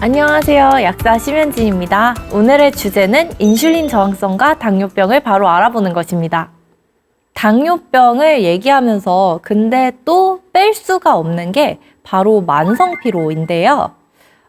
안녕하세요. 약사 심현진입니다. 오늘의 주제는 인슐린 저항성과 당뇨병을 바로 알아보는 것입니다. 당뇨병을 얘기하면서 근데 또 뺄 수가 없는 게 바로 만성피로인데요.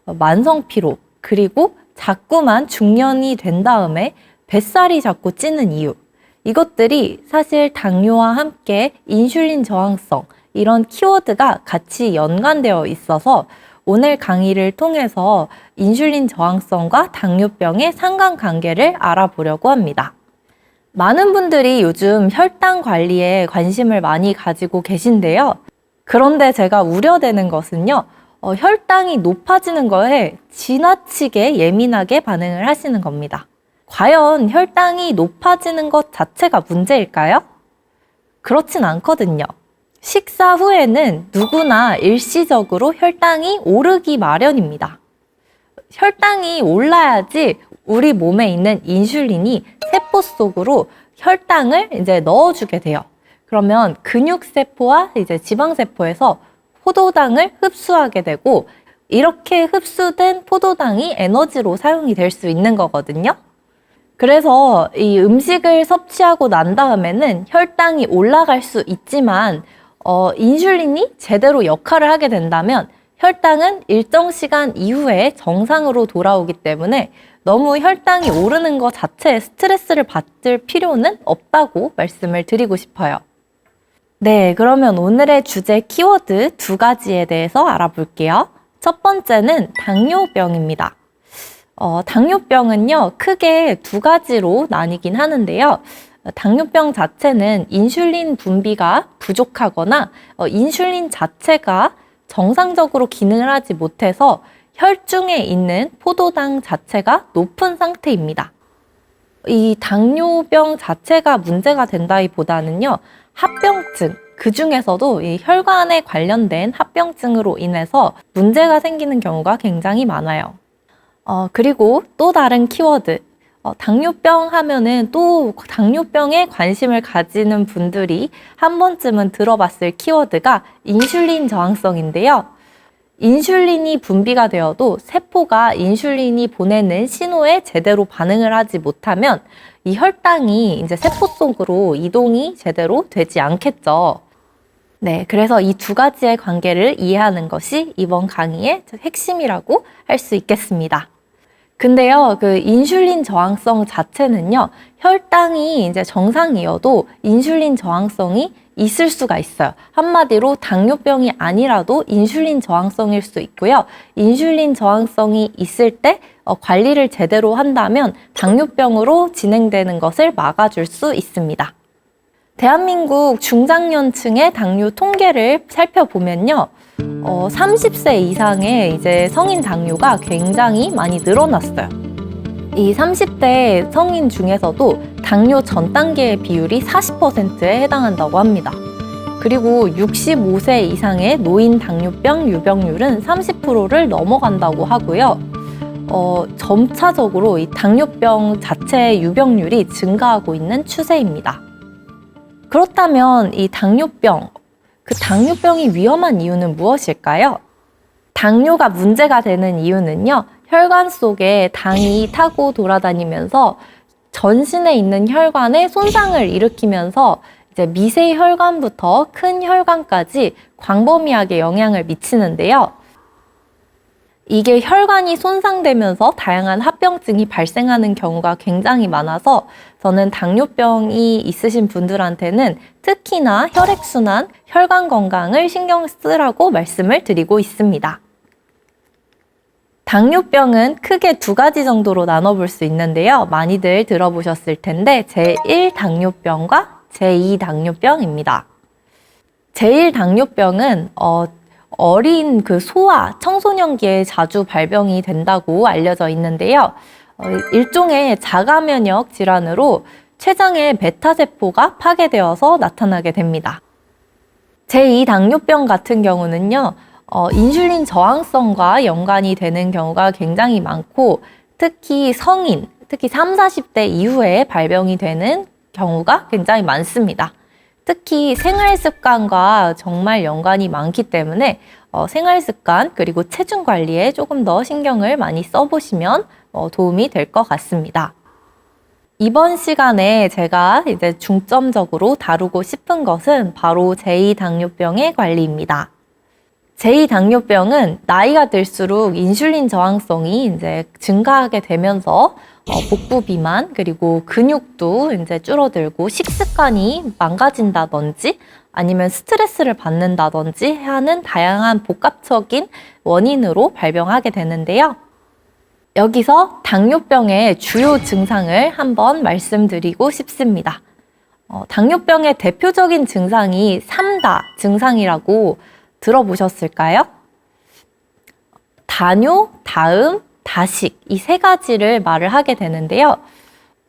만성피로, 그리고 자꾸만 중년이 된 다음에 뱃살이 자꾸 찌는 이유. 이것들이 사실 당뇨와 함께 인슐린 저항성, 이런 키워드가 같이 연관되어 있어서 오늘 강의를 통해서 인슐린 저항성과 당뇨병의 상관관계를 알아보려고 합니다. 많은 분들이 요즘 혈당 관리에 관심을 많이 가지고 계신데요. 그런데 제가 우려되는 것은요, 혈당이 높아지는 거에 지나치게 예민하게 반응을 하시는 겁니다. 과연 혈당이 높아지는 것 자체가 문제일까요? 그렇진 않거든요. 식사 후에는 누구나 일시적으로 혈당이 오르기 마련입니다. 혈당이 올라야지 우리 몸에 있는 인슐린이 세포 속으로 혈당을 이제 넣어주게 돼요. 그러면 근육세포와 이제 지방세포에서 포도당을 흡수하게 되고, 이렇게 흡수된 포도당이 에너지로 사용이 될 수 있는 거거든요. 그래서 이 음식을 섭취하고 난 다음에는 혈당이 올라갈 수 있지만 인슐린이 제대로 역할을 하게 된다면 혈당은 일정 시간 이후에 정상으로 돌아오기 때문에 너무 혈당이 오르는 것 자체에 스트레스를 받을 필요는 없다고 말씀을 드리고 싶어요. 네, 그러면 오늘의 주제 키워드 2가지에 대해서 알아볼게요. 첫 번째는 당뇨병입니다. 당뇨병은요, 크게 2가지로 나뉘긴 하는데요. 당뇨병 자체는 인슐린 분비가 부족하거나 인슐린 자체가 정상적으로 기능을 하지 못해서 혈중에 있는 포도당 자체가 높은 상태입니다. 이 당뇨병 자체가 문제가 된다기보다는요, 합병증, 그 중에서도 이 혈관에 관련된 합병증으로 인해서 문제가 생기는 경우가 굉장히 많아요. 그리고 또 다른 키워드, 당뇨병 하면은 또 당뇨병에 관심을 가지는 분들이 한 번쯤은 들어봤을 키워드가 인슐린 저항성인데요. 인슐린이 분비가 되어도 세포가 인슐린이 보내는 신호에 제대로 반응을 하지 못하면 이 혈당이 이제 세포 속으로 이동이 제대로 되지 않겠죠. 네, 그래서 이 2가지의 관계를 이해하는 것이 이번 강의의 핵심이라고 할 수 있겠습니다. 근데요, 그 인슐린 저항성 자체는요, 혈당이 이제 정상이어도 인슐린 저항성이 있을 수가 있어요. 한마디로 당뇨병이 아니라도 인슐린 저항성일 수 있고요. 인슐린 저항성이 있을 때 관리를 제대로 한다면 당뇨병으로 진행되는 것을 막아줄 수 있습니다. 대한민국 중장년층의 당뇨 통계를 살펴보면요, 30세 이상의 이제 성인 당뇨가 굉장히 많이 늘어났어요. 이 30대 성인 중에서도 당뇨 전 단계의 비율이 40%에 해당한다고 합니다. 그리고 65세 이상의 노인 당뇨병 유병률은 30%를 넘어간다고 하고요. 점차적으로 이 당뇨병 자체의 유병률이 증가하고 있는 추세입니다. 그렇다면 이 당뇨병, 그 당뇨병이 위험한 이유는 무엇일까요? 당뇨가 문제가 되는 이유는요, 혈관 속에 당이 타고 돌아다니면서 전신에 있는 혈관에 손상을 일으키면서 이제 미세 혈관부터 큰 혈관까지 광범위하게 영향을 미치는데요. 이게 혈관이 손상되면서 다양한 합병증이 발생하는 경우가 굉장히 많아서 저는 당뇨병이 있으신 분들한테는 특히나 혈액순환, 혈관 건강을 신경 쓰라고 말씀을 드리고 있습니다. 당뇨병은 크게 2가지 정도로 나눠볼 수 있는데요. 많이들 들어보셨을 텐데 제1 당뇨병과 제2 당뇨병입니다. 제1 당뇨병은 어린 그 소아, 청소년기에 자주 발병이 된다고 알려져 있는데요. 일종의 자가면역 질환으로 췌장의 베타세포가 파괴되어서 나타나게 됩니다. 제2 당뇨병 같은 경우는요, 인슐린 저항성과 연관이 되는 경우가 굉장히 많고, 특히 성인, 특히 30, 40대 이후에 발병이 되는 경우가 굉장히 많습니다. 특히 생활 습관과 정말 연관이 많기 때문에 생활 습관 그리고 체중 관리에 조금 더 신경을 많이 써보시면 도움이 될 것 같습니다. 이번 시간에 제가 이제 중점적으로 다루고 싶은 것은 바로 제2당뇨병의 관리입니다. 제2당뇨병은 나이가 들수록 인슐린 저항성이 이제 증가하게 되면서 복부 비만 그리고 근육도 이제 줄어들고 식습관이 망가진다든지 아니면 스트레스를 받는다든지 하는 다양한 복합적인 원인으로 발병하게 되는데요. 여기서 당뇨병의 주요 증상을 한번 말씀드리고 싶습니다. 당뇨병의 대표적인 증상이 3다 증상이라고 들어보셨을까요? 다뇨, 다음, 다식 이 세 가지를 말을 하게 되는데요.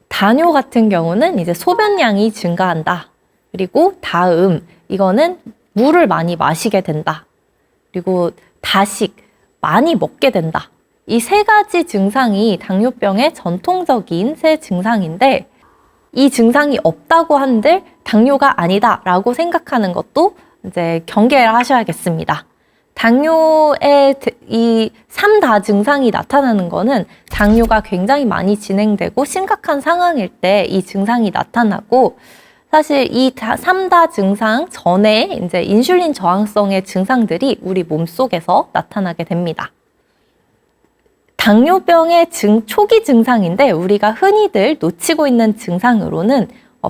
다뇨 같은 경우는 이제 소변량이 증가한다. 그리고 다음 이거는 물을 많이 마시게 된다. 그리고 다식 많이 먹게 된다. 이 세 가지 증상이 당뇨병의 전통적인 세 증상인데 이 증상이 없다고 한들 당뇨가 아니다라고 생각하는 것도 이제 경계를 하셔야겠습니다. 당뇨의 이 3다 증상이 나타나는 거는 당뇨가 굉장히 많이 진행되고 심각한 상황일 때 이 증상이 나타나고 사실 이 3다 증상 전에 이제 인슐린 저항성의 증상들이 우리 몸속에서 나타나게 됩니다. 당뇨병의 초기 증상인데 우리가 흔히들 놓치고 있는 증상으로는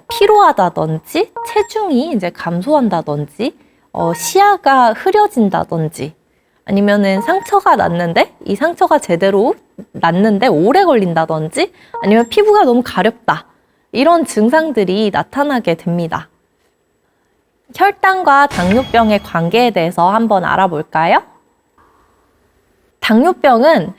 피로하다든지 체중이 이제 감소한다든지 시야가 흐려진다든지 아니면은 상처가 났는데 이 상처가 제대로 났는데 오래 걸린다든지 아니면 피부가 너무 가렵다 이런 증상들이 나타나게 됩니다. 혈당과 당뇨병의 관계에 대해서 한번 알아볼까요? 당뇨병은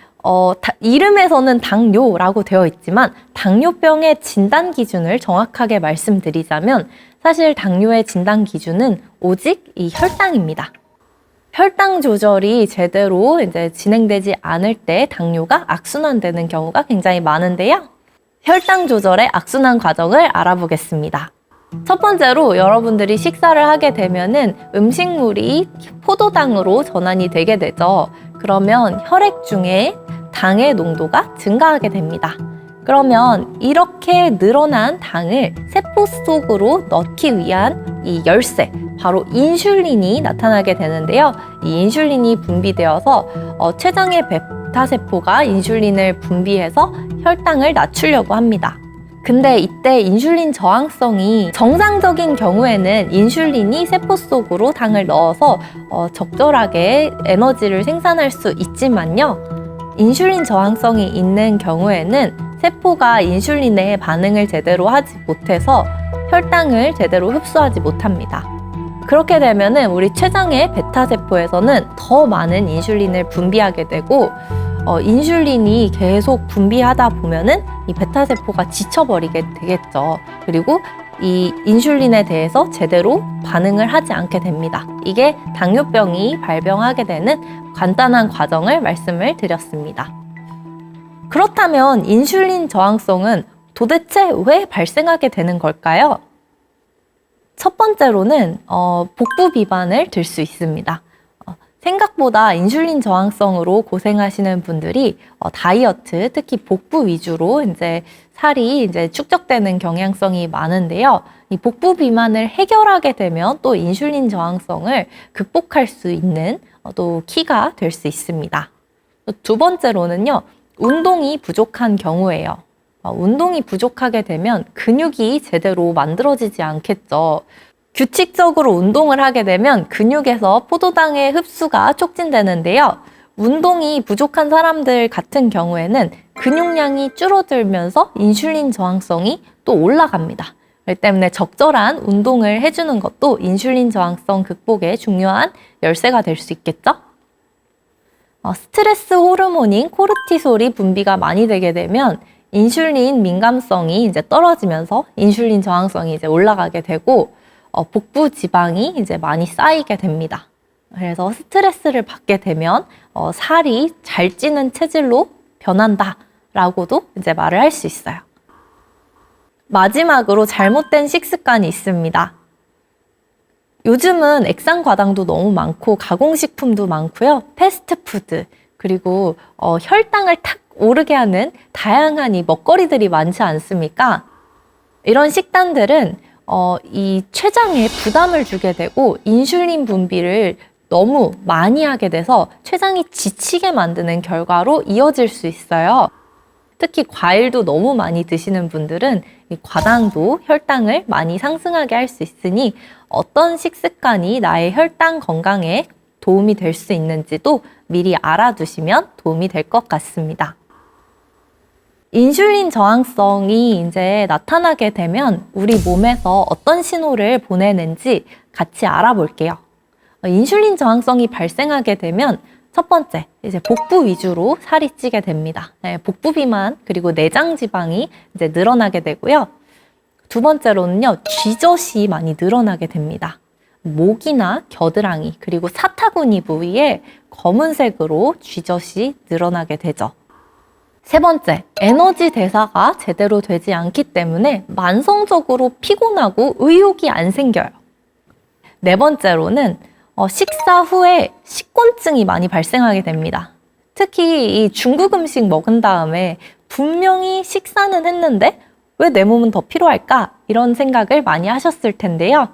이름에서는 당뇨라고 되어 있지만 당뇨병의 진단 기준을 정확하게 말씀드리자면 사실 당뇨의 진단 기준은 오직 이 혈당입니다. 혈당 조절이 제대로 이제 진행되지 않을 때 당뇨가 악순환되는 경우가 굉장히 많은데요. 혈당 조절의 악순환 과정을 알아보겠습니다. 첫 번째로 여러분들이 식사를 하게 되면은 음식물이 포도당으로 전환이 되게 되죠. 그러면 혈액 중에 당의 농도가 증가하게 됩니다. 그러면 이렇게 늘어난 당을 세포 속으로 넣기 위한 이 열쇠, 바로 인슐린이 나타나게 되는데요. 이 인슐린이 분비되어서 췌장의 베타세포가 인슐린을 분비해서 혈당을 낮추려고 합니다. 근데 이때 인슐린 저항성이 정상적인 경우에는 인슐린이 세포 속으로 당을 넣어서 적절하게 에너지를 생산할 수 있지만요. 인슐린 저항성이 있는 경우에는 세포가 인슐린에 반응을 제대로 하지 못해서 혈당을 제대로 흡수하지 못합니다. 그렇게 되면은 우리 췌장의 베타세포에서는 더 많은 인슐린을 분비하게 되고 인슐린이 계속 분비하다 보면은 이 베타세포가 지쳐버리게 되겠죠. 그리고 이 인슐린에 대해서 제대로 반응을 하지 않게 됩니다. 이게 당뇨병이 발병하게 되는 간단한 과정을 말씀을 드렸습니다. 그렇다면 인슐린 저항성은 도대체 왜 발생하게 되는 걸까요? 첫 번째로는 복부 비만을 들 수 있습니다. 생각보다 인슐린 저항성으로 고생하시는 분들이 다이어트, 특히 복부 위주로 이제 살이 이제 축적되는 경향성이 많은데요. 이 복부 비만을 해결하게 되면 또 인슐린 저항성을 극복할 수 있는 또 키가 될 수 있습니다. 두 번째로는요, 운동이 부족한 경우예요. 운동이 부족하게 되면 근육이 제대로 만들어지지 않겠죠. 규칙적으로 운동을 하게 되면 근육에서 포도당의 흡수가 촉진되는데요. 운동이 부족한 사람들 같은 경우에는 근육량이 줄어들면서 인슐린 저항성이 또 올라갑니다. 그렇기 때문에 적절한 운동을 해주는 것도 인슐린 저항성 극복에 중요한 열쇠가 될 수 있겠죠? 스트레스 호르몬인 코르티솔이 분비가 많이 되게 되면 인슐린 민감성이 이제 떨어지면서 인슐린 저항성이 이제 올라가게 되고 복부 지방이 이제 많이 쌓이게 됩니다. 그래서 스트레스를 받게 되면 살이 잘 찌는 체질로 변한다라고도 이제 말을 할 수 있어요. 마지막으로 잘못된 식습관이 있습니다. 요즘은 액상과당도 너무 많고 가공식품도 많고요. 패스트푸드 그리고 혈당을 탁 오르게 하는 다양한 이 먹거리들이 많지 않습니까? 이런 식단들은 이 췌장에 부담을 주게 되고 인슐린 분비를 너무 많이 하게 돼서 췌장이 지치게 만드는 결과로 이어질 수 있어요. 특히 과일도 너무 많이 드시는 분들은 이 과당도 혈당을 많이 상승하게 할 수 있으니 어떤 식습관이 나의 혈당 건강에 도움이 될 수 있는지도 미리 알아두시면 도움이 될 것 같습니다. 인슐린 저항성이 이제 나타나게 되면 우리 몸에서 어떤 신호를 보내는지 같이 알아볼게요. 인슐린 저항성이 발생하게 되면 첫 번째, 이제 복부 위주로 살이 찌게 됩니다. 네, 복부 비만 그리고 내장 지방이 이제 늘어나게 되고요. 두 번째로는요, 쥐젖이 많이 늘어나게 됩니다. 목이나 겨드랑이 그리고 사타구니 부위에 검은색으로 쥐젖이 늘어나게 되죠. 세 번째, 에너지 대사가 제대로 되지 않기 때문에 만성적으로 피곤하고 의욕이 안 생겨요. 네 번째로는 식사 후에 식곤증이 많이 발생하게 됩니다. 특히 이 중국 음식 먹은 다음에 분명히 식사는 했는데 왜 내 몸은 더 피로할까? 이런 생각을 많이 하셨을 텐데요.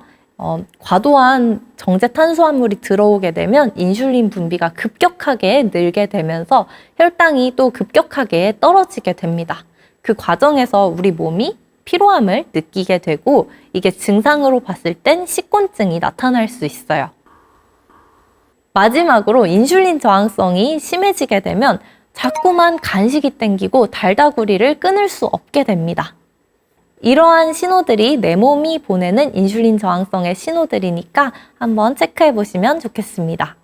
과도한 정제 탄수화물이 들어오게 되면 인슐린 분비가 급격하게 늘게 되면서 혈당이 또 급격하게 떨어지게 됩니다. 그 과정에서 우리 몸이 피로함을 느끼게 되고 이게 증상으로 봤을 땐 식곤증이 나타날 수 있어요. 마지막으로 인슐린 저항성이 심해지게 되면 자꾸만 간식이 땡기고 달다구리를 끊을 수 없게 됩니다. 이러한 신호들이 내 몸이 보내는 인슐린 저항성의 신호들이니까 한번 체크해 보시면 좋겠습니다.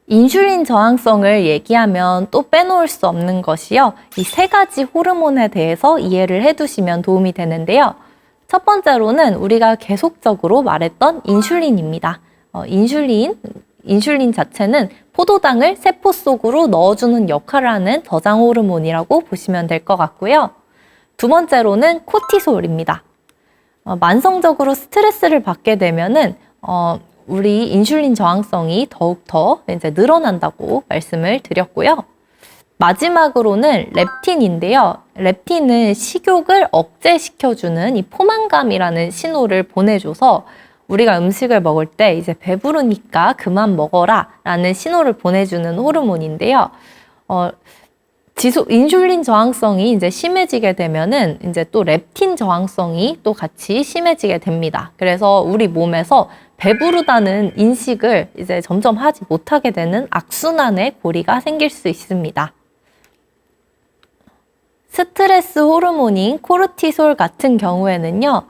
인슐린 저항성을 얘기하면 또 빼놓을 수 없는 것이요. 이 세 가지 호르몬에 대해서 이해를 해두시면 도움이 되는데요. 첫 번째로는 우리가 계속적으로 말했던 인슐린입니다. 인슐린 자체는 포도당을 세포 속으로 넣어주는 역할을 하는 저장 호르몬이라고 보시면 될 것 같고요. 두 번째로는 코티솔입니다. 만성적으로 스트레스를 받게 되면은 우리 인슐린 저항성이 더욱더 이제 늘어난다고 말씀을 드렸고요. 마지막으로는 렙틴인데요. 렙틴은 식욕을 억제시켜주는 이 포만감이라는 신호를 보내줘서 우리가 음식을 먹을 때 이제 배부르니까 그만 먹어라 라는 신호를 보내주는 호르몬인데요. 인슐린 저항성이 이제 심해지게 되면은 이제 또 렙틴 저항성이 또 같이 심해지게 됩니다. 그래서 우리 몸에서 배부르다는 인식을 이제 점점 하지 못하게 되는 악순환의 고리가 생길 수 있습니다. 스트레스 호르몬인 코르티솔 같은 경우에는요,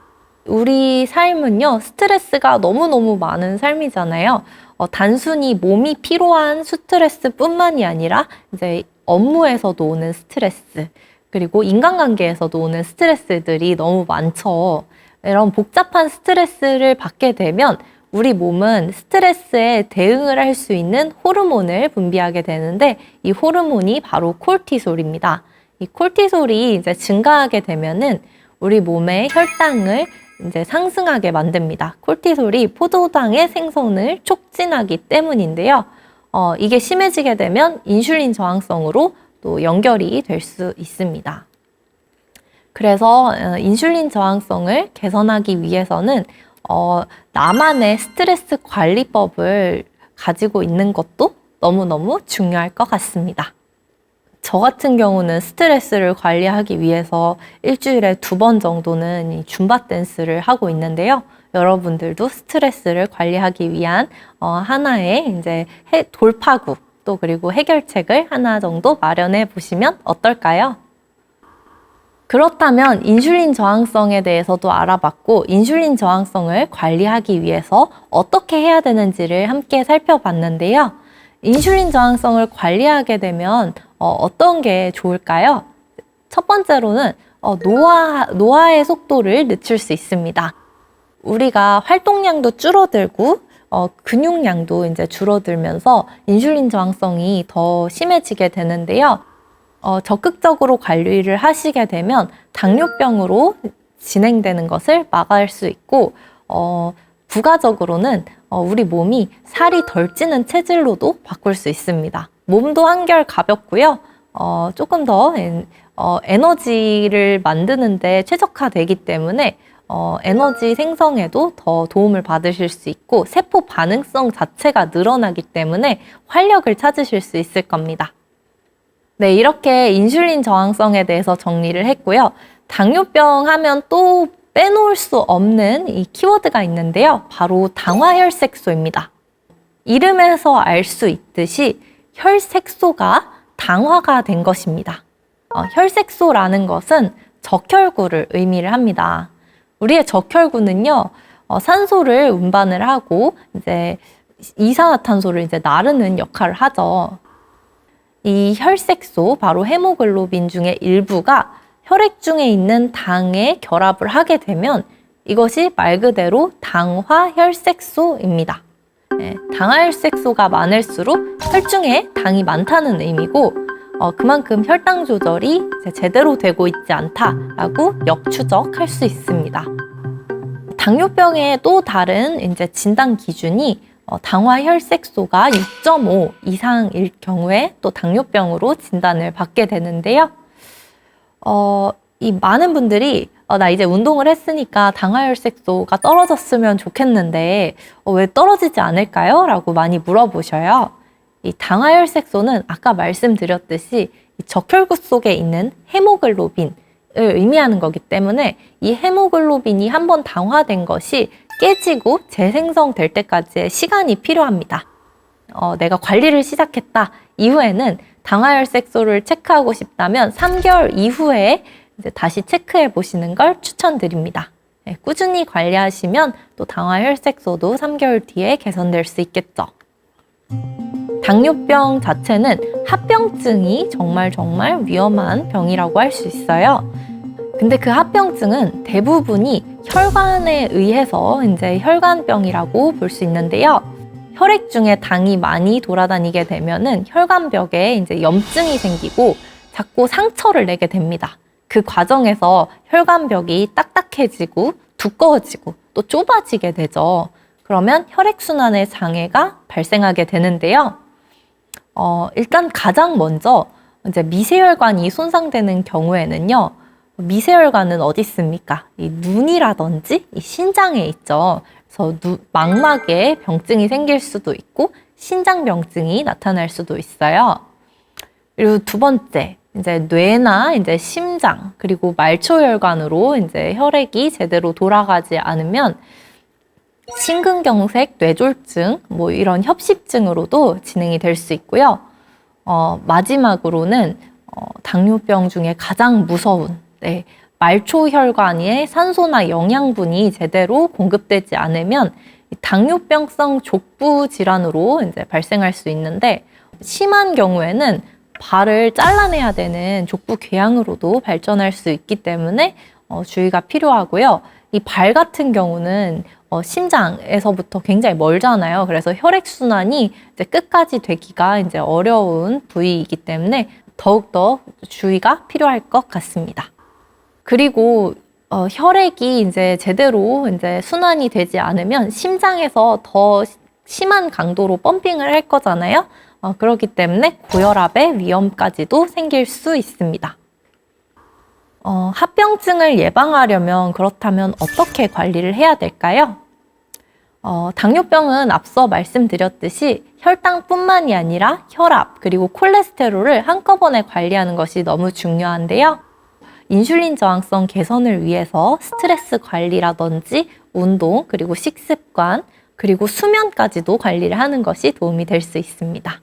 우리 삶은요, 스트레스가 너무너무 많은 삶이잖아요. 단순히 몸이 피로한 스트레스뿐만이 아니라 이제 업무에서도 오는 스트레스, 그리고 인간관계에서도 오는 스트레스들이 너무 많죠. 이런 복잡한 스트레스를 받게 되면 우리 몸은 스트레스에 대응을 할 수 있는 호르몬을 분비하게 되는데 이 호르몬이 바로 콜티솔입니다. 이 콜티솔이 이제 증가하게 되면은 우리 몸의 혈당을 이제 상승하게 만듭니다. 콜티솔이 포도당의 생성을 촉진하기 때문인데요. 이게 심해지게 되면 인슐린 저항성으로 또 연결이 될 수 있습니다. 그래서 인슐린 저항성을 개선하기 위해서는 나만의 스트레스 관리법을 가지고 있는 것도 너무너무 중요할 것 같습니다. 저 같은 경우는 스트레스를 관리하기 위해서 일주일에 2번 정도는 줌바 댄스를 하고 있는데요. 여러분들도 스트레스를 관리하기 위한 하나의 이제 돌파구 또 그리고 해결책을 하나 정도 마련해 보시면 어떨까요? 그렇다면 인슐린 저항성에 대해서도 알아봤고 인슐린 저항성을 관리하기 위해서 어떻게 해야 되는지를 함께 살펴봤는데요. 인슐린 저항성을 관리하게 되면 어떤 게 좋을까요? 첫 번째로는 노화의 속도를 늦출 수 있습니다. 우리가 활동량도 줄어들고 근육량도 이제 줄어들면서 인슐린 저항성이 더 심해지게 되는데요. 적극적으로 관리를 하시게 되면 당뇨병으로 진행되는 것을 막을 수 있고 부가적으로는 우리 몸이 살이 덜 찌는 체질로도 바꿀 수 있습니다. 몸도 한결 가볍고요. 조금 더 에너지를 만드는데 최적화되기 때문에 에너지 생성에도 더 도움을 받으실 수 있고 세포 반응성 자체가 늘어나기 때문에 활력을 찾으실 수 있을 겁니다. 네, 이렇게 인슐린 저항성에 대해서 정리를 했고요. 당뇨병 하면 또 빼놓을 수 없는 이 키워드가 있는데요. 바로 당화혈색소입니다. 이름에서 알 수 있듯이 혈색소가 당화가 된 것입니다. 혈색소라는 것은 적혈구를 의미를 합니다. 우리의 적혈구는요, 산소를 운반을 하고 이제 이산화탄소를 이제 나르는 역할을 하죠. 이 혈색소, 바로 헤모글로빈 중에 일부가 혈액 중에 있는 당에 결합을 하게 되면 이것이 말 그대로 당화혈색소입니다. 네, 당화혈색소가 많을수록 혈중에 당이 많다는 의미고 그만큼 혈당 조절이 제대로 되고 있지 않다라고 역추적할 수 있습니다. 당뇨병의 또 다른 이제 진단 기준이 당화혈색소가 6.5 이상일 경우에 또 당뇨병으로 진단을 받게 되는데요. 이 많은 분들이 나 이제 운동을 했으니까 당화혈색소가 떨어졌으면 좋겠는데 왜 떨어지지 않을까요? 라고 많이 물어보셔요. 이 당화혈색소는 아까 말씀드렸듯이 이 적혈구 속에 있는 헤모글로빈을 의미하는 거기 때문에 이 헤모글로빈이 한번 당화된 것이 깨지고 재생성될 때까지의 시간이 필요합니다. 내가 관리를 시작했다 이후에는 당화혈색소를 체크하고 싶다면 3개월 이후에 이제 다시 체크해 보시는 걸 추천드립니다. 네, 꾸준히 관리하시면 또 당화혈색소도 3개월 뒤에 개선될 수 있겠죠. 당뇨병 자체는 합병증이 정말 위험한 병이라고 할 수 있어요. 근데 그 합병증은 대부분이 혈관에 의해서 이제 혈관병이라고 볼 수 있는데요. 혈액 중에 당이 많이 돌아다니게 되면은 혈관벽에 이제 염증이 생기고 자꾸 상처를 내게 됩니다. 그 과정에서 혈관벽이 딱딱해지고 두꺼워지고 또 좁아지게 되죠. 그러면 혈액순환의 장애가 발생하게 되는데요. 일단 가장 먼저 이제 미세혈관이 손상되는 경우에는요. 미세혈관은 어디 있습니까? 이 눈이라든지 이 신장에 있죠. 그래서 망막에 병증이 생길 수도 있고 신장병증이 나타날 수도 있어요. 그리고 두 번째, 이제 뇌나 이제 심장 그리고 말초혈관으로 이제 혈액이 제대로 돌아가지 않으면 심근경색, 뇌졸중, 뭐 이런 협심증으로도 진행이 될 수 있고요. 마지막으로는 당뇨병 중에 가장 무서운 말초혈관에 산소나 영양분이 제대로 공급되지 않으면 당뇨병성 족부 질환으로 이제 발생할 수 있는데 심한 경우에는 발을 잘라내야 되는 족부 궤양으로도 발전할 수 있기 때문에 주의가 필요하고요. 이 발 같은 경우는 심장에서부터 굉장히 멀잖아요. 그래서 혈액순환이 이제 끝까지 되기가 이제 어려운 부위이기 때문에 더욱더 주의가 필요할 것 같습니다. 그리고 혈액이 이제 제대로 이제 순환이 되지 않으면 심장에서 더 심한 강도로 펌핑을 할 거잖아요. 그렇기 때문에 고혈압의 위험까지도 생길 수 있습니다. 합병증을 예방하려면 그렇다면 어떻게 관리를 해야 될까요? 당뇨병은 앞서 말씀드렸듯이 혈당뿐만이 아니라 혈압 그리고 콜레스테롤을 한꺼번에 관리하는 것이 너무 중요한데요. 인슐린 저항성 개선을 위해서 스트레스 관리라든지 운동 그리고 식습관 그리고 수면까지도 관리를 하는 것이 도움이 될 수 있습니다.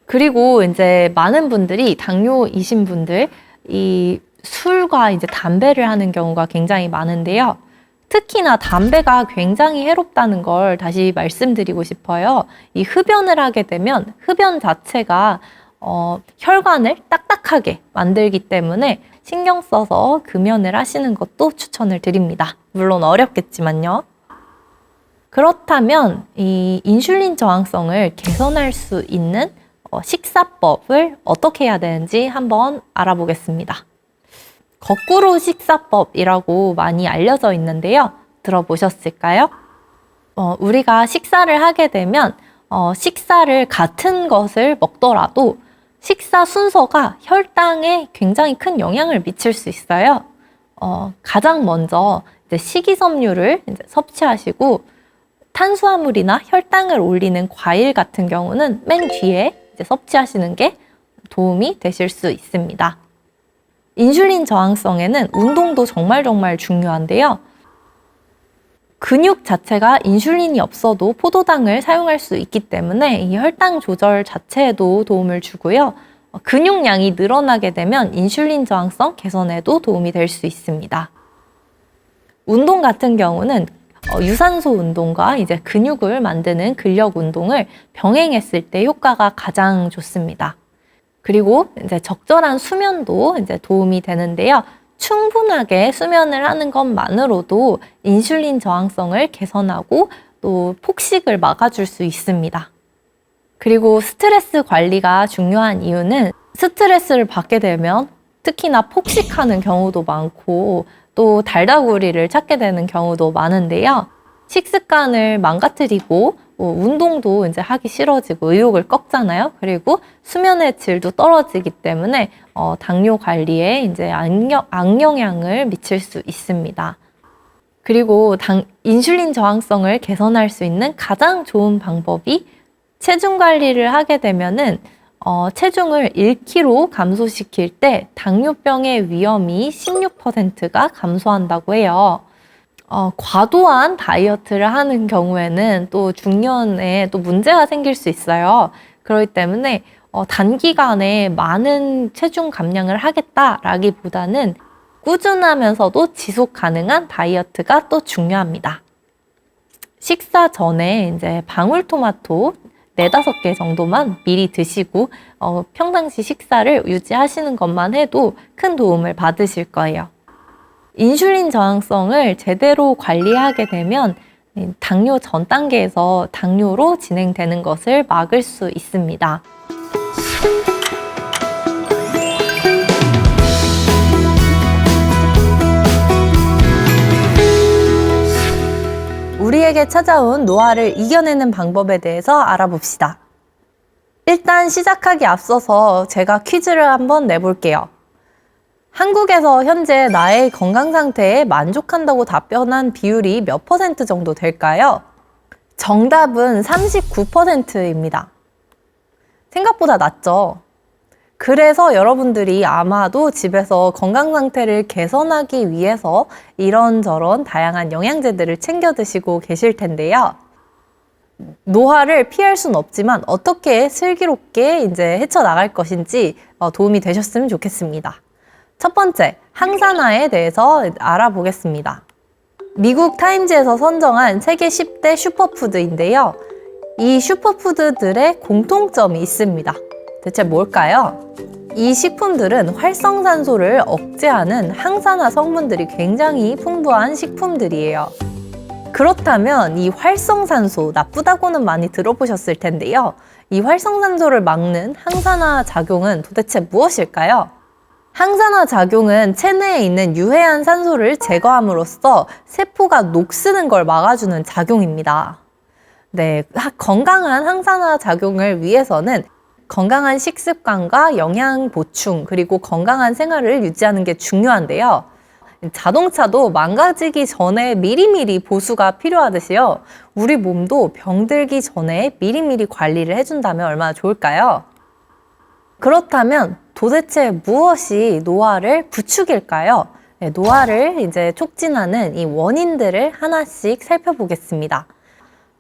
그리고 이제 많은 분들이 당뇨이신 분들 이 술과 이제 담배를 하는 경우가 굉장히 많은데요. 특히나 담배가 굉장히 해롭다는 걸 다시 말씀드리고 싶어요. 이 흡연을 하게 되면 흡연 자체가 혈관을 딱딱하게 만들기 때문에 신경 써서 금연을 하시는 것도 추천을 드립니다. 물론 어렵겠지만요. 그렇다면 이 인슐린 저항성을 개선할 수 있는 식사법을 어떻게 해야 되는지 한번 알아보겠습니다. 거꾸로 식사법이라고 많이 알려져 있는데요. 들어보셨을까요? 우리가 식사를 하게 되면 식사를 같은 것을 먹더라도 식사 순서가 혈당에 굉장히 큰 영향을 미칠 수 있어요. 가장 먼저 이제 식이섬유를 이제 섭취하시고 탄수화물이나 혈당을 올리는 과일 같은 경우는 맨 뒤에 이제 섭취하시는 게 도움이 되실 수 있습니다. 인슐린 저항성에는 운동도 정말 중요한데요. 근육 자체가 인슐린이 없어도 포도당을 사용할 수 있기 때문에 이 혈당 조절 자체에도 도움을 주고요. 근육량이 늘어나게 되면 인슐린 저항성 개선에도 도움이 될 수 있습니다. 운동 같은 경우는 유산소 운동과 이제 근육을 만드는 근력 운동을 병행했을 때 효과가 가장 좋습니다. 그리고 이제 적절한 수면도 이제 도움이 되는데요. 충분하게 수면을 하는 것만으로도 인슐린 저항성을 개선하고 또 폭식을 막아줄 수 있습니다. 그리고 스트레스 관리가 중요한 이유는 스트레스를 받게 되면 특히나 폭식하는 경우도 많고 또 달다구리를 찾게 되는 경우도 많은데요. 식습관을 망가뜨리고 운동도 이제 하기 싫어지고 의욕을 꺾잖아요. 그리고 수면의 질도 떨어지기 때문에 당뇨 관리에 이제 악영향을 미칠 수 있습니다. 그리고 인슐린 저항성을 개선할 수 있는 가장 좋은 방법이 체중 관리를 하게 되면은 체중을 1kg 감소시킬 때 당뇨병의 위험이 16%가 감소한다고 해요. 과도한 다이어트를 하는 경우에는 또 중년에 또 문제가 생길 수 있어요. 그렇기 때문에 단기간에 많은 체중 감량을 하겠다라기보다는 꾸준하면서도 지속 가능한 다이어트가 또 중요합니다. 식사 전에 이제 방울토마토 4-5개 정도만 미리 드시고 평상시 식사를 유지하시는 것만 해도 큰 도움을 받으실 거예요. 인슐린 저항성을 제대로 관리하게 되면 당뇨 전 단계에서 당뇨로 진행되는 것을 막을 수 있습니다. 우리에게 찾아온 노화를 이겨내는 방법에 대해서 알아봅시다. 일단 시작하기 앞서서 제가 퀴즈를 한번 내볼게요. 한국에서 현재 나의 건강 상태에 만족한다고 답변한 비율이 몇 % 정도 될까요? 정답은 39%입니다. 생각보다 낮죠? 그래서 여러분들이 아마도 집에서 건강 상태를 개선하기 위해서 이런저런 다양한 영양제들을 챙겨 드시고 계실 텐데요. 노화를 피할 순 없지만 어떻게 슬기롭게 이제 헤쳐나갈 것인지 도움이 되셨으면 좋겠습니다. 첫 번째, 항산화에 대해서 알아보겠습니다. 미국 타임즈에서 선정한 세계 10대 슈퍼푸드인데요. 이 슈퍼푸드들의 공통점이 있습니다. 대체 뭘까요? 이 식품들은 활성산소를 억제하는 항산화 성분들이 굉장히 풍부한 식품들이에요. 그렇다면 이 활성산소, 나쁘다고는 많이 들어보셨을 텐데요. 이 활성산소를 막는 항산화 작용은 도대체 무엇일까요? 항산화 작용은 체내에 있는 유해한 산소를 제거함으로써 세포가 녹쓰는 걸 막아주는 작용입니다. 네, 건강한 항산화 작용을 위해서는 건강한 식습관과 영양 보충 그리고 건강한 생활을 유지하는 게 중요한데요. 자동차도 망가지기 전에 미리미리 보수가 필요하듯이요. 우리 몸도 병들기 전에 미리미리 관리를 해준다면 얼마나 좋을까요? 그렇다면 도대체 무엇이 노화를 부추길까요? 네, 노화를 이제 촉진하는 이 원인들을 하나씩 살펴보겠습니다.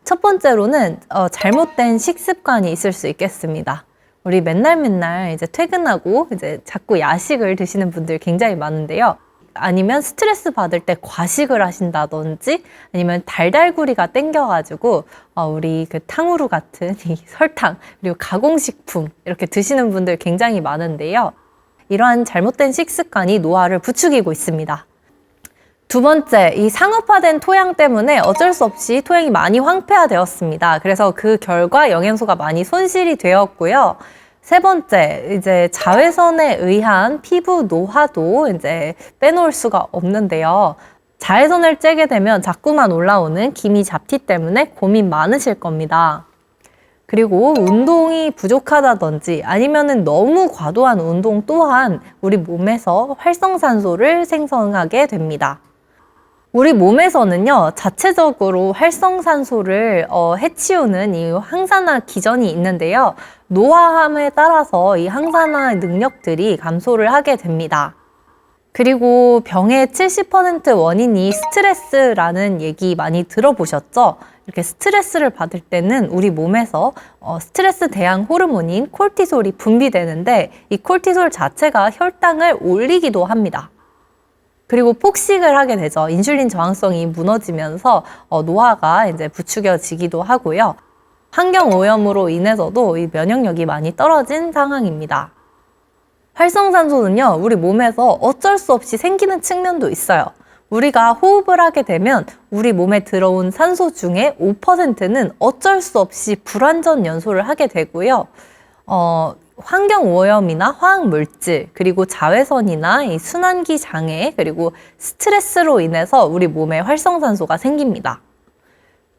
첫 번째로는 잘못된 식습관이 있을 수 있겠습니다. 우리 맨날 이제 퇴근하고 이제 자꾸 야식을 드시는 분들 굉장히 많은데요. 아니면 스트레스 받을 때 과식을 하신다든지 아니면 달달구리가 땡겨가지고 우리 그 탕후루 같은 이 설탕 그리고 가공식품 이렇게 드시는 분들 굉장히 많은데요. 이러한 잘못된 식습관이 노화를 부추기고 있습니다. 두 번째, 이 상업화된 토양 때문에 어쩔 수 없이 토양이 많이 황폐화되었습니다. 그래서 그 결과 영양소가 많이 손실이 되었고요. 세 번째, 이제 자외선에 의한 피부 노화도 이제 빼놓을 수가 없는데요. 자외선을 쬐게 되면 자꾸만 올라오는 기미 잡티 때문에 고민 많으실 겁니다. 그리고 운동이 부족하다든지 아니면은 너무 과도한 운동 또한 우리 몸에서 활성산소를 생성하게 됩니다. 우리 몸에서는요, 자체적으로 활성산소를 해치우는 이 항산화 기전이 있는데요. 노화함에 따라서 이 항산화 능력들이 감소를 하게 됩니다. 그리고 병의 70% 원인이 스트레스라는 얘기 많이 들어보셨죠? 이렇게 스트레스를 받을 때는 우리 몸에서 스트레스 대항 호르몬인 콜티솔이 분비되는데 이 콜티솔 자체가 혈당을 올리기도 합니다. 그리고 폭식을 하게 되죠. 인슐린 저항성이 무너지면서 노화가 이제 부추겨지기도 하고요. 환경 오염으로 인해서도 이 면역력이 많이 떨어진 상황입니다. 활성산소는요, 우리 몸에서 어쩔 수 없이 생기는 측면도 있어요. 우리가 호흡을 하게 되면 우리 몸에 들어온 산소 중에 5%는 어쩔 수 없이 불완전 연소를 하게 되고요. 환경 오염이나 화학 물질, 그리고 자외선이나 이 순환기 장애, 그리고 스트레스로 인해서 우리 몸에 활성산소가 생깁니다.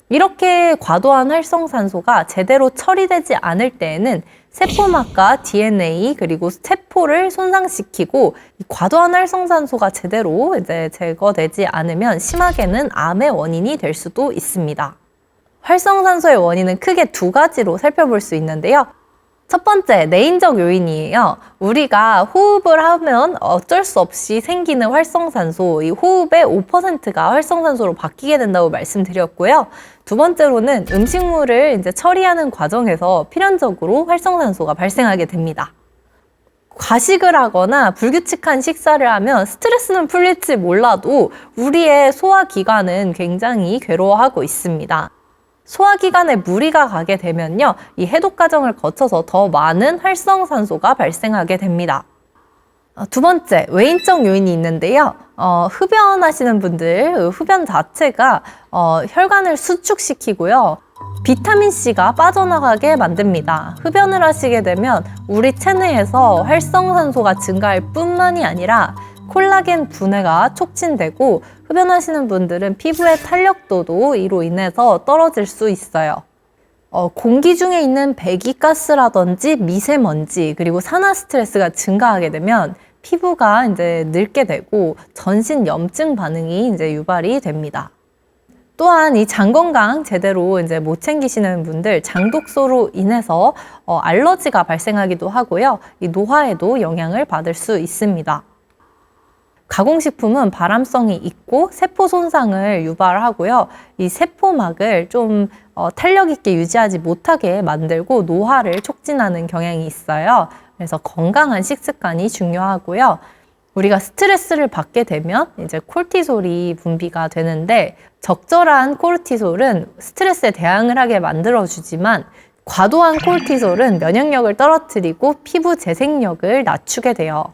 이렇게 과도한 활성산소가 제대로 처리되지 않을 때에는 세포막과 DNA 그리고 세포를 손상시키고 과도한 활성산소가 제대로 이제 제거되지 않으면 심하게는 암의 원인이 될 수도 있습니다. 활성산소의 원인은 크게 두 가지로 살펴볼 수 있는데요. 첫 번째, 내인적 요인이에요. 우리가 호흡을 하면 어쩔 수 없이 생기는 활성산소, 이 호흡의 5%가 활성산소로 바뀌게 된다고 말씀드렸고요. 두 번째로는 음식물을 이제 처리하는 과정에서 필연적으로 활성산소가 발생하게 됩니다. 과식을 하거나 불규칙한 식사를 하면 스트레스는 풀릴지 몰라도 우리의 소화기관은 굉장히 괴로워하고 있습니다. 소화기관에 무리가 가게 되면요, 이 해독 과정을 거쳐서 더 많은 활성산소가 발생하게 됩니다. 두 번째, 외인적 요인이 있는데요. 흡연하시는 분들, 흡연 자체가 혈관을 수축시키고요. 비타민C가 빠져나가게 만듭니다. 흡연을 하시게 되면 우리 체내에서 활성산소가 증가할 뿐만이 아니라 콜라겐 분해가 촉진되고 흡연하시는 분들은 피부의 탄력도도 이로 인해서 떨어질 수 있어요. 공기 중에 있는 배기가스라든지 미세먼지 그리고 산화 스트레스가 증가하게 되면 피부가 이제 늙게 되고 전신 염증 반응이 이제 유발이 됩니다. 또한 이 장 건강 제대로 이제 못 챙기시는 분들 장독소로 인해서 알러지가 발생하기도 하고요. 이 노화에도 영향을 받을 수 있습니다. 가공식품은 발암성이 있고 세포 손상을 유발하고요. 이 세포막을 좀 탄력 있게 유지하지 못하게 만들고 노화를 촉진하는 경향이 있어요. 그래서 건강한 식습관이 중요하고요. 우리가 스트레스를 받게 되면 이제 콜티솔이 분비가 되는데 적절한 코르티솔은 스트레스에 대항을 하게 만들어주지만 과도한 콜티솔은 면역력을 떨어뜨리고 피부 재생력을 낮추게 돼요.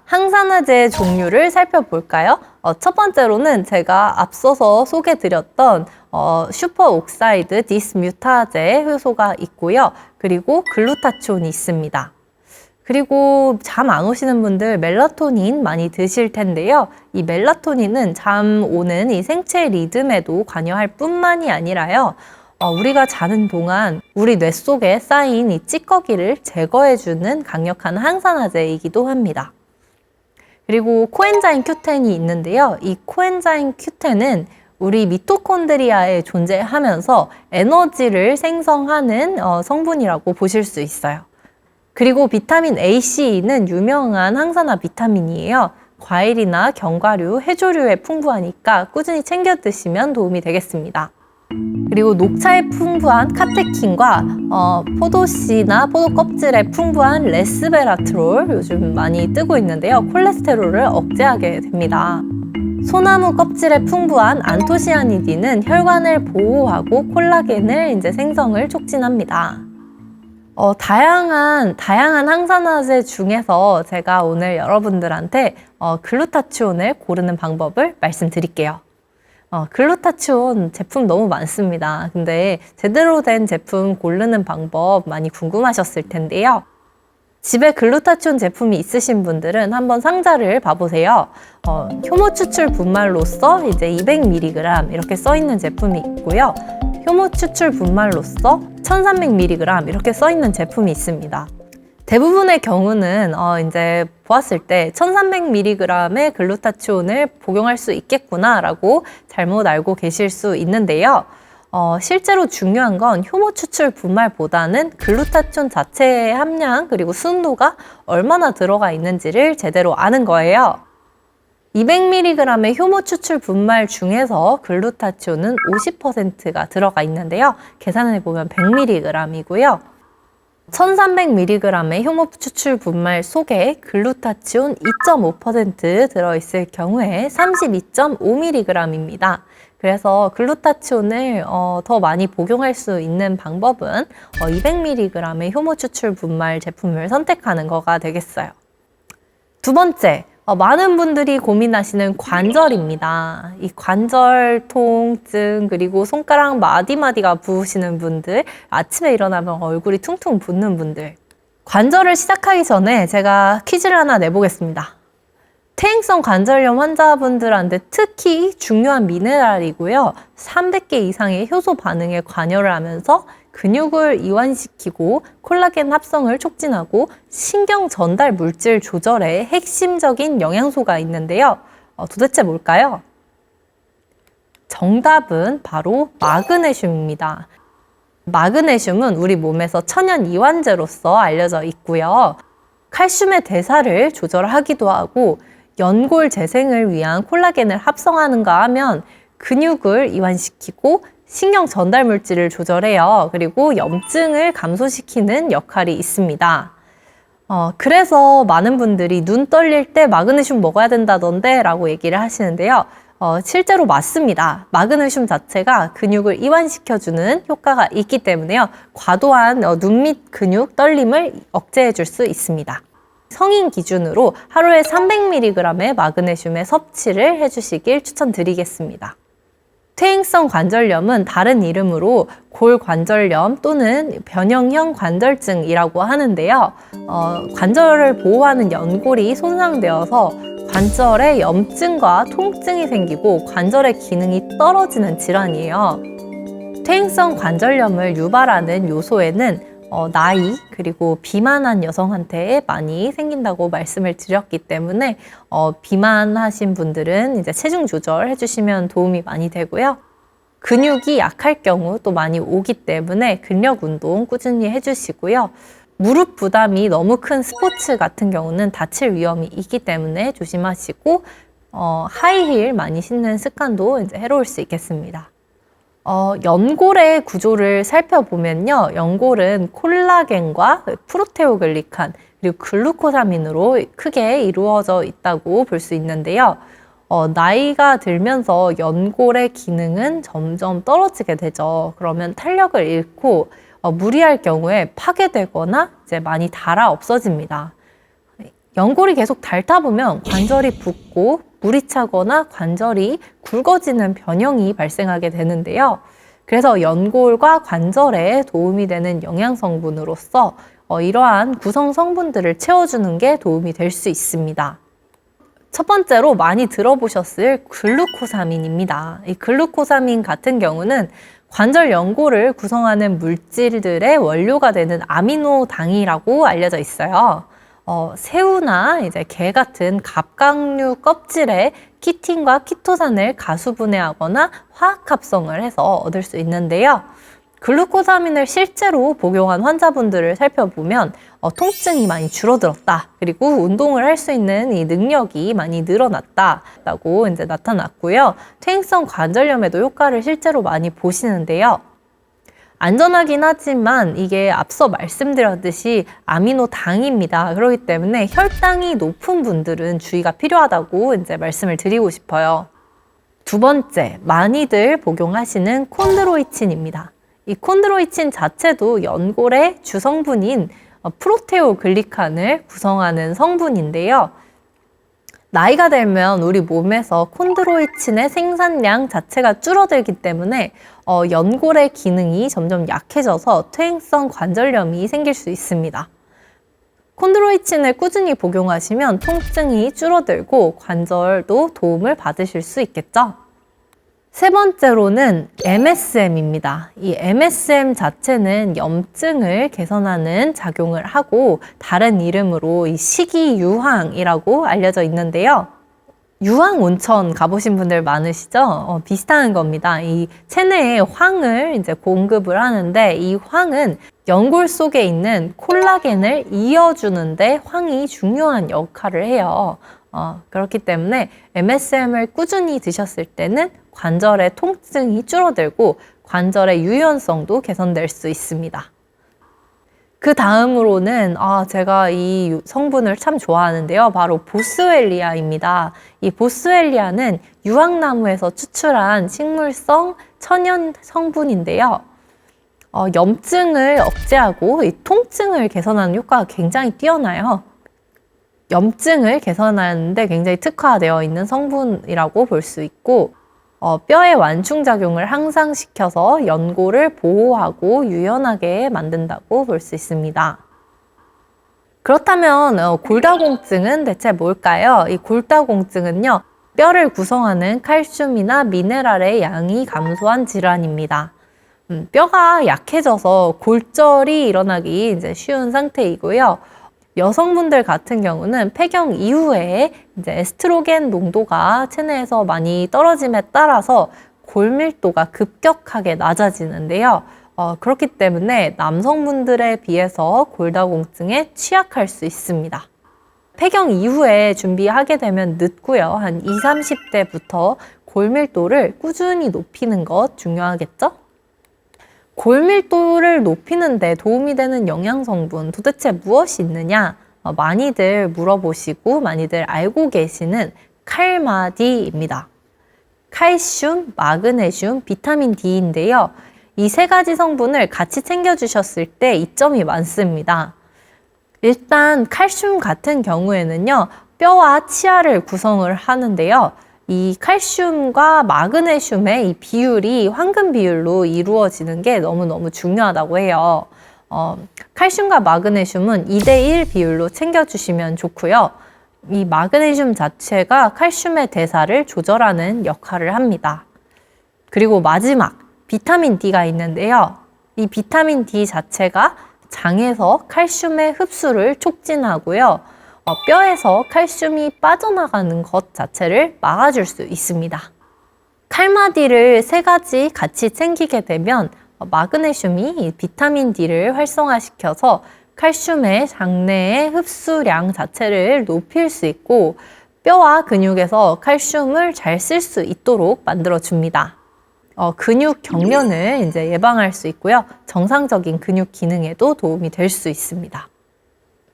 항산화제의 종류를 살펴볼까요? 첫 번째로는 제가 앞서서 소개드렸던 슈퍼옥사이드 디스뮤타제 효소가 있고요. 그리고 글루타치온이 있습니다. 그리고 잠 안 오시는 분들 멜라토닌 많이 드실 텐데요. 이 멜라토닌은 잠 오는 이 생체 리듬에도 관여할 뿐만이 아니라요. 우리가 자는 동안 우리 뇌 속에 쌓인 이 찌꺼기를 제거해주는 강력한 항산화제이기도 합니다. 그리고 코엔자임 Q10이 있는데요. 이 코엔자임 Q10은 우리 미토콘드리아에 존재하면서 에너지를 생성하는 성분이라고 보실 수 있어요. 그리고 비타민 A, C는 유명한 항산화 비타민이에요. 과일이나 견과류, 해조류에 풍부하니까 꾸준히 챙겨 드시면 도움이 되겠습니다. 그리고 녹차에 풍부한 카테킨과 포도씨나 포도 껍질에 풍부한 레스베라트롤 요즘 많이 뜨고 있는데요. 콜레스테롤을 억제하게 됩니다. 소나무 껍질에 풍부한 안토시아니딘은 혈관을 보호하고 콜라겐을 이제 생성을 촉진합니다. 다양한 항산화제 중에서 제가 오늘 여러분들한테 글루타치온을 고르는 방법을 말씀드릴게요. 글루타치온 제품 너무 많습니다. 근데 제대로 된 제품 고르는 방법 많이 궁금하셨을 텐데요. 집에 글루타치온 제품이 있으신 분들은 한번 상자를 봐보세요. 효모 추출 분말로서 이제 200mg 이렇게 써 있는 제품이 있고요. 효모 추출 분말로서 1300mg 이렇게 써 있는 제품이 있습니다. 대부분의 경우는 이제 보았을 때 1300mg의 글루타치온을 복용할 수 있겠구나라고 잘못 알고 계실 수 있는데요. 실제로 중요한 건 효모 추출 분말보다는 글루타치온 자체의 함량 그리고 순도가 얼마나 들어가 있는지를 제대로 아는 거예요. 200mg의 효모 추출 분말 중에서 글루타치온은 50%가 들어가 있는데요. 계산해 보면 100mg이고요. 1300mg의 효모 추출 분말 속에 글루타치온 2.5% 들어있을 경우에 32.5mg입니다. 그래서 글루타치온을 더 많이 복용할 수 있는 방법은 200mg의 효모 추출 분말 제품을 선택하는 거가 되겠어요. 두 번째, 많은 분들이 고민하시는 관절입니다. 이 관절 통증 그리고 손가락 마디마디가 부으시는 분들, 아침에 일어나면 얼굴이 퉁퉁 붓는 분들. 관절을 시작하기 전에 제가 퀴즈를 하나 내보겠습니다. 퇴행성 관절염 환자분들한테 특히 중요한 미네랄이고요. 300개 이상의 효소 반응에 관여를 하면서 근육을 이완시키고 콜라겐 합성을 촉진하고 신경 전달 물질 조절에 핵심적인 영양소가 있는데요. 도대체 뭘까요? 정답은 바로 마그네슘입니다. 마그네슘은 우리 몸에서 천연 이완제로서 알려져 있고요. 칼슘의 대사를 조절하기도 하고 연골 재생을 위한 콜라겐을 합성하는가 하면 근육을 이완시키고 신경 전달 물질을 조절해요. 그리고 염증을 감소시키는 역할이 있습니다. 그래서 많은 분들이 눈 떨릴 때 마그네슘 먹어야 된다던데 라고 얘기를 하시는데요. 실제로 맞습니다. 마그네슘 자체가 근육을 이완시켜주는 효과가 있기 때문에요. 과도한 눈 밑 근육 떨림을 억제해 줄 수 있습니다. 성인 기준으로 하루에 300mg의 마그네슘의 섭취를 해주시길 추천드리겠습니다. 퇴행성 관절염은 다른 이름으로 골관절염 또는 변형형 관절증이라고 하는데요. 관절을 보호하는 연골이 손상되어서 관절에 염증과 통증이 생기고 관절의 기능이 떨어지는 질환이에요. 퇴행성 관절염을 유발하는 요소에는 나이 그리고 비만한 여성한테 많이 생긴다고 말씀을 드렸기 때문에 비만하신 분들은 이제 체중 조절 해주시면 도움이 많이 되고요. 근육이 약할 경우 또 많이 오기 때문에 근력 운동 꾸준히 해주시고요. 무릎 부담이 너무 큰 스포츠 같은 경우는 다칠 위험이 있기 때문에 조심하시고 하이힐 많이 신는 습관도 이제 해로울 수 있겠습니다. 연골의 구조를 살펴보면요. 연골은 콜라겐과 프로테오글리칸 그리고 글루코사민으로 크게 이루어져 있다고 볼 수 있는데요. 나이가 들면서 연골의 기능은 점점 떨어지게 되죠. 그러면 탄력을 잃고 무리할 경우에 파괴되거나 이제 많이 닳아 없어집니다. 연골이 계속 닳다 보면 관절이 붓고 물이 차거나 관절이 굵어지는 변형이 발생하게 되는데요. 그래서 연골과 관절에 도움이 되는 영양 성분으로서 이러한 구성 성분들을 채워주는 게 도움이 될 수 있습니다. 첫 번째로 많이 들어보셨을 글루코사민입니다. 이 글루코사민 같은 경우는 관절 연골을 구성하는 물질들의 원료가 되는 아미노당이라고 알려져 있어요. 새우나 이제 게 같은 갑각류 껍질에 키틴과 키토산을 가수분해하거나 화학 합성을 해서 얻을 수 있는데요. 글루코사민을 실제로 복용한 환자분들을 살펴보면 통증이 많이 줄어들었다. 그리고 운동을 할 수 있는 이 능력이 많이 늘어났다라고 이제 나타났고요. 퇴행성 관절염에도 효과를 실제로 많이 보시는데요. 안전하긴 하지만 이게 앞서 말씀드렸듯이 아미노당입니다. 그렇기 때문에 혈당이 높은 분들은 주의가 필요하다고 이제 말씀을 드리고 싶어요. 두 번째, 많이들 복용하시는 콘드로이친입니다. 이 콘드로이친 자체도 연골의 주성분인 프로테오글리칸을 구성하는 성분인데요. 나이가 들면 우리 몸에서 콘드로이친의 생산량 자체가 줄어들기 때문에 연골의 기능이 점점 약해져서 퇴행성 관절염이 생길 수 있습니다. 콘드로이친을 꾸준히 복용하시면 통증이 줄어들고 관절도 도움을 받으실 수 있겠죠. 세 번째로는 MSM입니다. 이 MSM 자체는 염증을 개선하는 작용을 하고 다른 이름으로 이 식이유황이라고 알려져 있는데요. 유황 온천 가보신 분들 많으시죠? 비슷한 겁니다. 이 체내에 황을 이제 공급을 하는데 이 황은 연골 속에 있는 콜라겐을 이어주는데 황이 중요한 역할을 해요. 그렇기 때문에 MSM을 꾸준히 드셨을 때는 관절의 통증이 줄어들고 관절의 유연성도 개선될 수 있습니다. 그 다음으로는 제가 이 성분을 참 좋아하는데요. 바로 보스웰리아입니다. 이 보스웰리아는 유황나무에서 추출한 식물성 천연 성분인데요. 염증을 억제하고 이 통증을 개선하는 효과가 굉장히 뛰어나요. 염증을 개선하는데 굉장히 특화되어 있는 성분이라고 볼 수 있고 뼈의 완충작용을 향상시켜서 연골을 보호하고 유연하게 만든다고 볼 수 있습니다. 그렇다면 골다공증은 대체 뭘까요? 이 골다공증은요, 뼈를 구성하는 칼슘이나 미네랄의 양이 감소한 질환입니다. 뼈가 약해져서 골절이 일어나기 이제 쉬운 상태이고요. 여성분들 같은 경우는 폐경 이후에 이제 에스트로겐 농도가 체내에서 많이 떨어짐에 따라서 골밀도가 급격하게 낮아지는데요. 그렇기 때문에 남성분들에 비해서 골다공증에 취약할 수 있습니다. 폐경 이후에 준비하게 되면 늦고요. 한 20, 30대부터 골밀도를 꾸준히 높이는 것 중요하겠죠? 골밀도를 높이는 데 도움이 되는 영양성분 도대체 무엇이 있느냐? 많이들 물어보시고 많이들 알고 계시는 칼마디입니다. 칼슘, 마그네슘, 비타민 D인데요. 이 세 가지 성분을 같이 챙겨주셨을 때 이점이 많습니다. 일단 칼슘 같은 경우에는요, 뼈와 치아를 구성을 하는데요. 이 칼슘과 마그네슘의 이 비율이 황금 비율로 이루어지는 게 너무너무 중요하다고 해요. 칼슘과 마그네슘은 2대1 비율로 챙겨주시면 좋고요. 이 마그네슘 자체가 칼슘의 대사를 조절하는 역할을 합니다. 그리고 마지막, 비타민 D가 있는데요. 이 비타민 D 자체가 장에서 칼슘의 흡수를 촉진하고요. 뼈에서 칼슘이 빠져나가는 것 자체를 막아줄 수 있습니다. 칼마디를 세 가지 같이 챙기게 되면 마그네슘이 비타민 D를 활성화시켜서 칼슘의 장내의 흡수량 자체를 높일 수 있고 뼈와 근육에서 칼슘을 잘 쓸 수 있도록 만들어줍니다. 근육 경련을 이제 예방할 수 있고요. 정상적인 근육 기능에도 도움이 될 수 있습니다.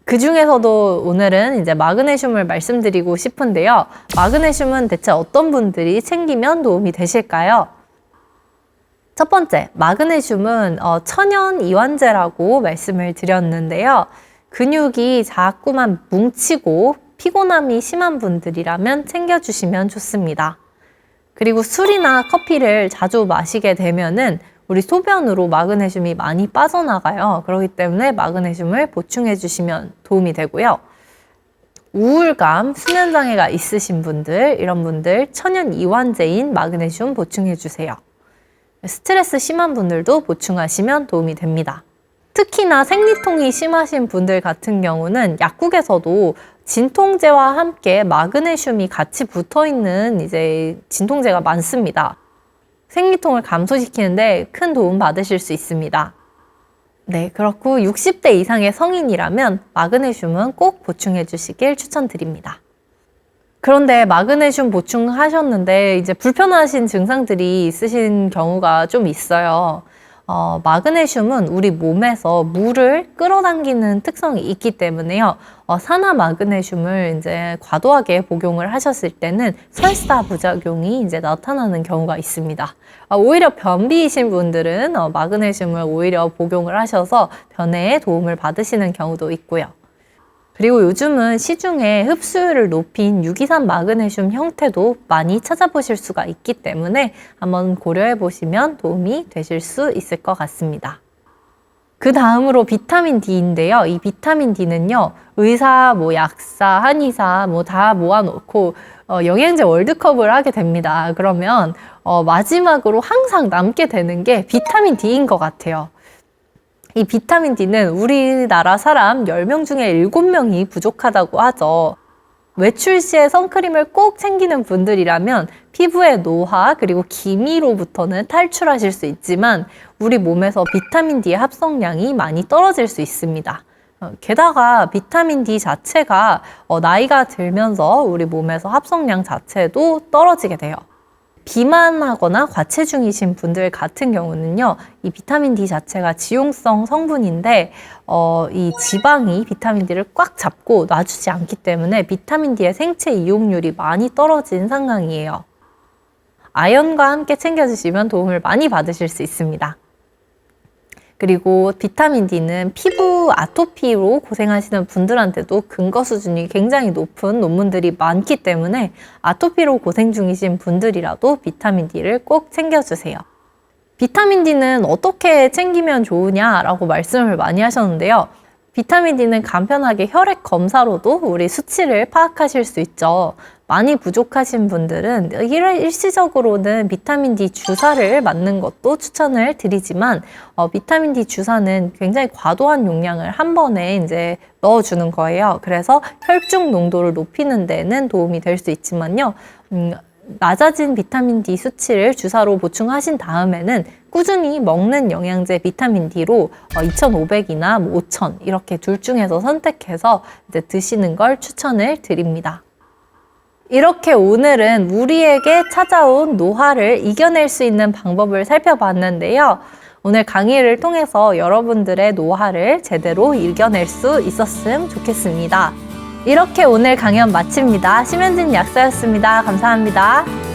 그 중에서도 오늘은 이제 마그네슘을 말씀드리고 싶은데요. 마그네슘은 대체 어떤 분들이 챙기면 도움이 되실까요? 첫 번째, 마그네슘은 천연 이완제라고 말씀을 드렸는데요. 근육이 자꾸만 뭉치고 피곤함이 심한 분들이라면 챙겨주시면 좋습니다. 그리고 술이나 커피를 자주 마시게 되면은 우리 소변으로 마그네슘이 많이 빠져나가요. 그렇기 때문에 마그네슘을 보충해 주시면 도움이 되고요. 우울감, 수면장애가 있으신 분들, 이런 분들 천연 이완제인 마그네슘 보충해 주세요. 스트레스 심한 분들도 보충하시면 도움이 됩니다. 특히나 생리통이 심하신 분들 같은 경우는 약국에서도 진통제와 함께 마그네슘이 같이 붙어 있는 이제 진통제가 많습니다. 생리통을 감소시키는데 큰 도움 받으실 수 있습니다. 네, 그렇고 60대 이상의 성인이라면 마그네슘은 꼭 보충해 주시길 추천드립니다. 그런데 마그네슘 보충하셨는데 이제 불편하신 증상들이 있으신 경우가 좀 있어요. 마그네슘은 우리 몸에서 물을 끌어당기는 특성이 있기 때문에요. 산화 마그네슘을 이제 과도하게 복용을 하셨을 때는 설사 부작용이 이제 나타나는 경우가 있습니다. 오히려 변비이신 분들은 마그네슘을 오히려 복용을 하셔서 변해에 도움을 받으시는 경우도 있고요. 그리고 요즘은 시중에 흡수율을 높인 유기산 마그네슘 형태도 많이 찾아보실 수가 있기 때문에 한번 고려해 보시면 도움이 되실 수 있을 것 같습니다. 그 다음으로 비타민 D인데요. 이 비타민 D는요, 의사, 약사, 한의사 다 모아놓고 영양제 월드컵을 하게 됩니다. 그러면 마지막으로 항상 남게 되는 게 비타민 D인 것 같아요. 이 비타민 D는 우리나라 사람 10명 중에 7명이 부족하다고 하죠. 외출 시에 선크림을 꼭 챙기는 분들이라면 피부의 노화 그리고 기미로부터는 탈출하실 수 있지만 우리 몸에서 비타민 D의 합성량이 많이 떨어질 수 있습니다. 게다가 비타민 D 자체가 나이가 들면서 우리 몸에서 합성량 자체도 떨어지게 돼요. 비만하거나 과체중이신 분들 같은 경우는요, 이 비타민 D 자체가 지용성 성분인데, 이 지방이 비타민 D를 꽉 잡고 놔주지 않기 때문에 비타민 D의 생체 이용률이 많이 떨어진 상황이에요. 아연과 함께 챙겨주시면 도움을 많이 받으실 수 있습니다. 그리고 비타민 D는 피부 아토피로 고생하시는 분들한테도 근거 수준이 굉장히 높은 논문들이 많기 때문에 아토피로 고생 중이신 분들이라도 비타민 D를 꼭 챙겨주세요. 비타민 D는 어떻게 챙기면 좋으냐라고 말씀을 많이 하셨는데요. 비타민 D는 간편하게 혈액 검사로도 우리 수치를 파악하실 수 있죠. 많이 부족하신 분들은 일시적으로는 비타민 D 주사를 맞는 것도 추천을 드리지만 비타민 D 주사는 굉장히 과도한 용량을 한 번에 이제 넣어주는 거예요. 그래서 혈중 농도를 높이는 데는 도움이 될 수 있지만요. 낮아진 비타민 D 수치를 주사로 보충하신 다음에는 꾸준히 먹는 영양제 비타민 D로 2,500이나 5,000 이렇게 둘 중에서 선택해서 이제 드시는 걸 추천을 드립니다. 이렇게 오늘은 우리에게 찾아온 노화를 이겨낼 수 있는 방법을 살펴봤는데요. 오늘 강의를 통해서 여러분들의 노화를 제대로 이겨낼 수 있었으면 좋겠습니다. 이렇게 오늘 강연 마칩니다. 심현진 약사였습니다. 감사합니다.